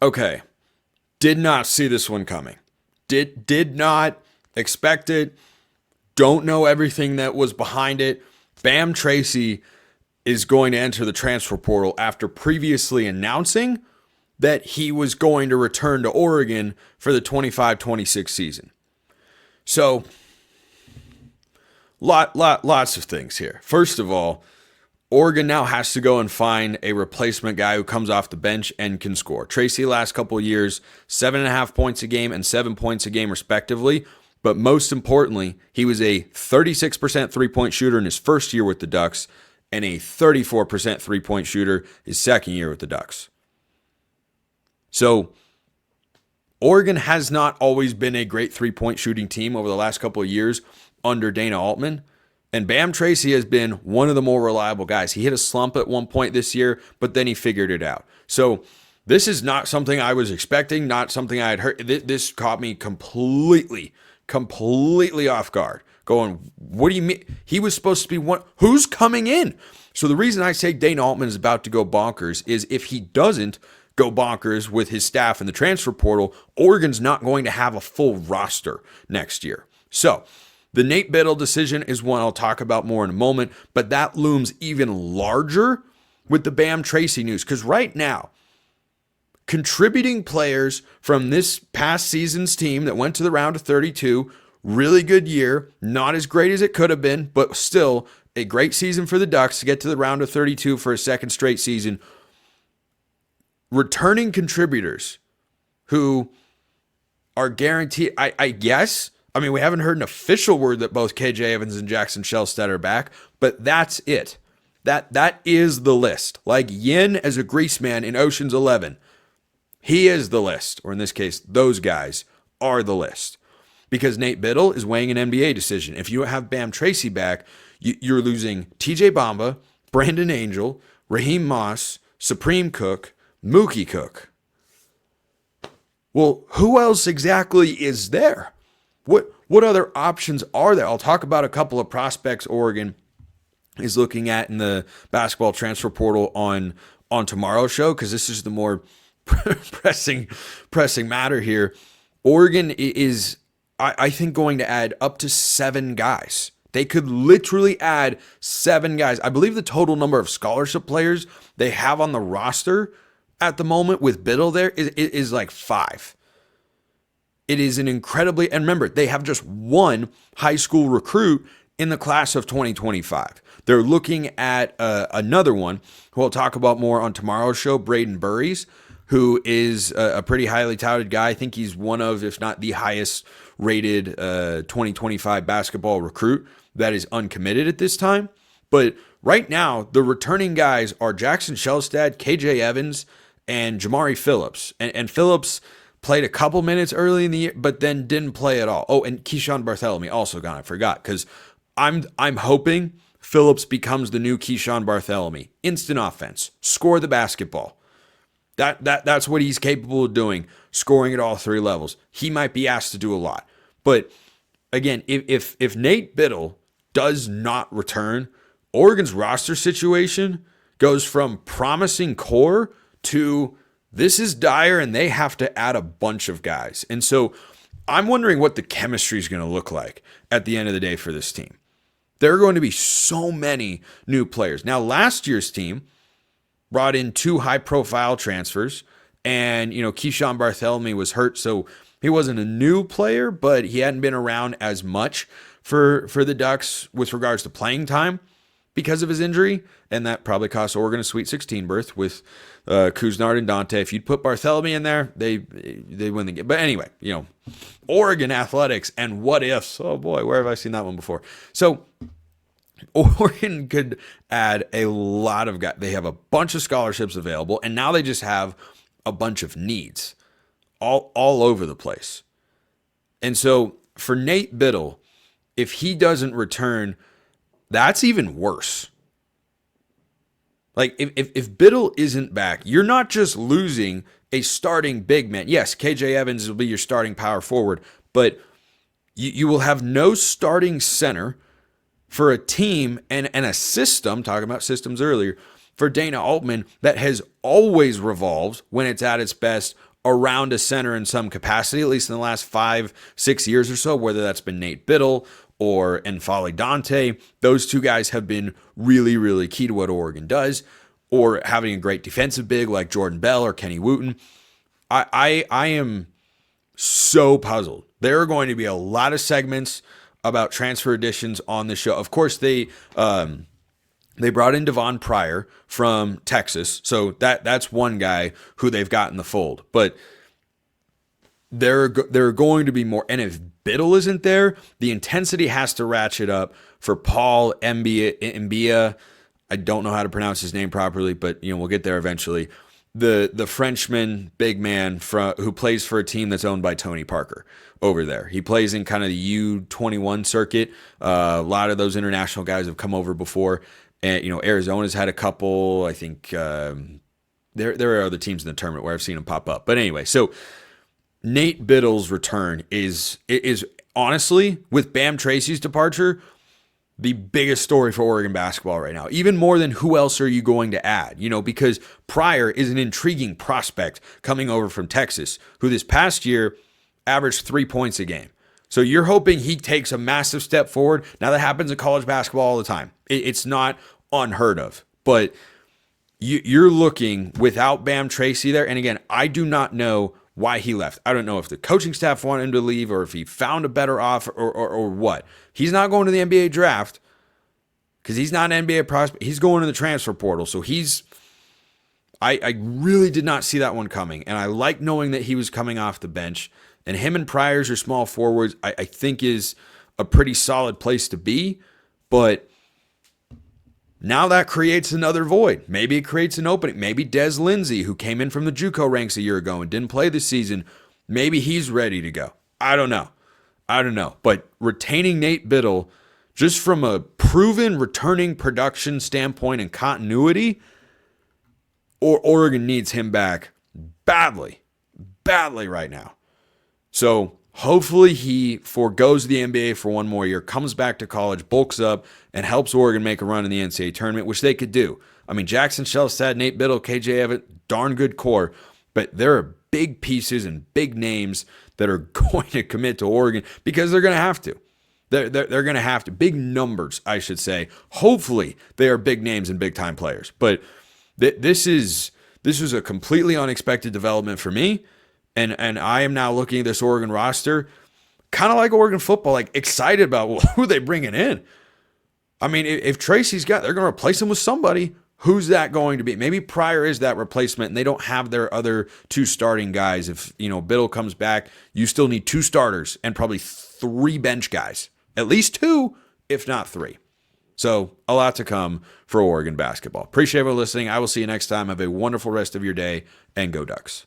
Okay. Did not see this one coming. Did not expect it. Don't know everything that was behind it. Bam Tracey is going to enter the transfer portal after previously announcing that he was going to return to Oregon for the 25-26 season. So, lots of things here. First of all, Oregon now has to go and find a replacement guy who comes off the bench and can score. Tracy, last couple of years, 7.5 points a game and 7 points a game, respectively. But most importantly, he was a 36% three-point shooter in his first year with the Ducks and a 34% three-point shooter his second year with the Ducks. So, Oregon has not always been a great three-point shooting team over the last couple of years under Dana Altman. And Bam Tracey has been one of the more reliable guys. He hit a slump at one point this year, but then he figured it out. So this is not something I was expecting, not something I had heard. This caught me completely off guard. Going, what do you mean? He was supposed to be one. Who's coming in? So the reason I say Dana Altman is about to go bonkers is if he doesn't go bonkers with his staff in the transfer portal, Oregon's not going to have a full roster next year. So the Nate Biddle decision is one I'll talk about more in a moment, but that looms even larger with the Bam Tracey news because right now, contributing players from this past season's team that went to the round of 32, really good year, not as great as it could have been, but still a great season for the Ducks to get to the round of 32 for a second straight season. Returning contributors who are guaranteed, I guess. I mean, we haven't heard an official word that both KJ Evans and Jackson Shellstead are back, but that's it. That is the list. Like Yin as a grease man in Ocean's 11. He is the list, or in this case, those guys are the list. Because Nate Biddle is weighing an NBA decision. If you have Bam Tracey back, you're losing TJ Bamba, Brandon Angel, Raheem Moss, Supreme Cook, Mookie Cook. Well, who else exactly is there? What other options are there? I'll talk about a couple of prospects Oregon is looking at in the basketball transfer portal on tomorrow's show because this is the more pressing matter here. Oregon is, I think, going to add up to 7 guys. They could literally add 7 guys. I believe the total number of scholarship players they have on the roster at the moment with Biddle there is like 5. It is an incredibly, and remember, they have just one high school recruit in the class of 2025. They're looking at another one, who I'll talk about more on tomorrow's show, Braden Burries, who is a pretty highly touted guy. I think he's one of, if not the highest rated 2025 basketball recruit that is uncommitted at this time. But right now, the returning guys are Jackson Shellstead, KJ Evans, and Jamari Phillips. And Phillips played a couple minutes early in the year, but then didn't play at all. Oh, and Keyshawn Bartholomew also gone. I forgot because I'm hoping Phillips becomes the new Keyshawn Bartholomew. Instant offense, score the basketball. That's what he's capable of doing, scoring at all 3 levels. He might be asked to do a lot, but again, if Nate Biddle does not return, Oregon's roster situation goes from promising core to this is dire and they have to add a bunch of guys. And so I'm wondering what the chemistry is going to look like at the end of the day for this team. There are going to be so many new players. Now, last year's team brought in 2 high-profile transfers, and, Keyshawn Bartholomew was hurt, so he wasn't a new player, but he hadn't been around as much for the Ducks with regards to playing time because of his injury, and that probably cost Oregon a Sweet 16 berth with Kuznard and Dante. If you'd put Bartholomew in there, they win the game. But anyway, Oregon athletics and what ifs. Oh boy, where have I seen that one before? So Oregon could add a lot of guys. They have a bunch of scholarships available, and now they just have a bunch of needs all over the place. And so for Nate Biddle, if he doesn't return, that's even worse. Like, if Biddle isn't back, you're not just losing a starting big man. Yes, KJ Evans will be your starting power forward, but you will have no starting center for a team and a system, talking about systems earlier, for Dana Altman that has always revolved, when it's at its best, around a center in some capacity, at least in the last 5-6 years or so, whether that's been Nate Biddle or N'Faly Dante. Those two guys have been really, really key to what Oregon does, or having a great defensive big like Jordan Bell or Kenny Wooten. I am so puzzled. There are going to be a lot of segments about transfer additions on the show. Of course, they brought in Devon Pryor from Texas, so that's one guy who they've got in the fold. But there are going to be more. And if Biddle isn't there, the intensity has to ratchet up for Paul Mbia. I don't know how to pronounce his name properly, but we'll get there eventually. The Frenchman big man who plays for a team that's owned by Tony Parker over there. He plays in kind of the U21 circuit. A lot of those international guys have come over before. And Arizona's had a couple. I think there are other teams in the tournament where I've seen them pop up. But anyway, so Nate Biddle's return is honestly, with Bam Tracey's departure, the biggest story for Oregon basketball right now. Even more than who else are you going to add? Because Pryor is an intriguing prospect coming over from Texas, who this past year averaged 3 points a game. So you're hoping he takes a massive step forward. Now that happens in college basketball all the time. It's not unheard of. But you're looking without Bam Tracey there. And again, I do not know why he left. I don't know if the coaching staff wanted him to leave or if he found a better offer or what. He's not going to the NBA draft because he's not an NBA prospect. He's going to the transfer portal. So I really did not see that one coming. And I like knowing that he was coming off the bench. And him and Pryor as your small forwards, I think is a pretty solid place to be. But now that creates another void. Maybe it creates an opening. Maybe Des Lindsey, who came in from the JUCO ranks a year ago and didn't play this season, maybe he's ready to go. I don't know. But retaining Nate Biddle, just from a proven returning production standpoint and continuity, Oregon needs him back badly right now. So hopefully he forgoes the NBA for one more year, comes back to college, bulks up, and helps Oregon make a run in the NCAA tournament, which they could do. I mean, Jackson Shelstad, Nate Biddle, KJ Evans, darn good core, but there are big pieces and big names that are going to commit to Oregon because they're going to have to. They're going to have to. Big numbers, I should say. Hopefully they are big names and big-time players. But this is a completely unexpected development for me. And I am now looking at this Oregon roster, kind of like Oregon football, like excited about who they bringing in. I mean, if Tracy's they're going to replace him with somebody. Who's that going to be? Maybe Pryor is that replacement, and they don't have their other two starting guys. If Biddle comes back, you still need 2 starters and probably 3 bench guys, at least 2, if not 3. So a lot to come for Oregon basketball. Appreciate everyone listening. I will see you next time. Have a wonderful rest of your day, and go Ducks.